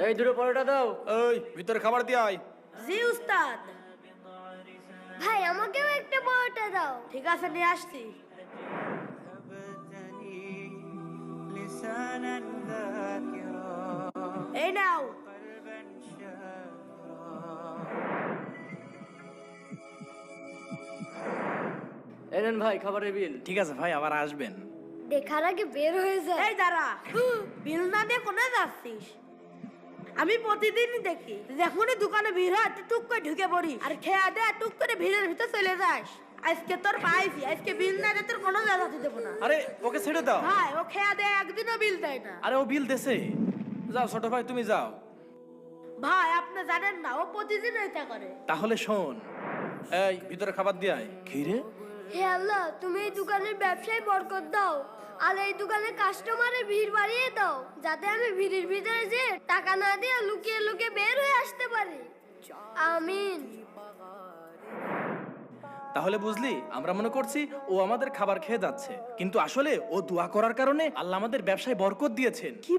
এই দুটো পরোটা দাও। এই ভিতরে খাবার দিয়ে আয়। জি উস্তাদ। ভাই আমাকেও একটা পরোটা দাও। ঠিক আছে, নিয়ে আসছি। এই নাও। এই নেন ভাই খাবারের বিল। ঠিক আছে ভাই, আবার আসবেন। দেখার আগে বের হয়ে যায়। এই দাঁড়া, বিল না দিয়ে কোনে যাচ্ছিস? আমি প্রতিদিনই দেখি যখনই দোকানে ভিড় হয় তুই টুক করে ঢুকে পড়িস আর খেয়া দে টুক করে ভিড়ের ভিতর চলে যাস। আজকে তোর পাইছি, আজকে বিল না দিয়ে তোর কোনো জ্বালাতে দেবো না। আরে ওকে ছেড়ে দাও। ভাই ও খেয়া দে একদিনও বিল দেয় না। আরে ও বিল দেছে। যাও ছোট ভাই, তুমি যাও। ভাই আপনি জানেন না, ও প্রতিদিন এটা করে। তাহলে শোন, এই ভিতরে খাবার দিয়ে আয়। কি রে? হে আল্লাহ, তুমি এই দোকানের ব্যবসায় বরকত দাও আর এই দোকানের কাস্টমারের ভিড় বাড়িয়ে দাও, যাতে আমি ভিড়ের ভিতরে যে টাকা না দিয়ে লুকিয়ে লুকিয়ে বের হয়ে আসতে পারি। আমিন। তাহলে বুঝলি, আমরা মনে করছি ও আমাদের খাবার খেয়ে যাচ্ছে, কিন্তু আসলে ও দোয়া করার কারণে আল্লাহ আমাদের ব্যবসায় বরকত দিয়েছেন। কি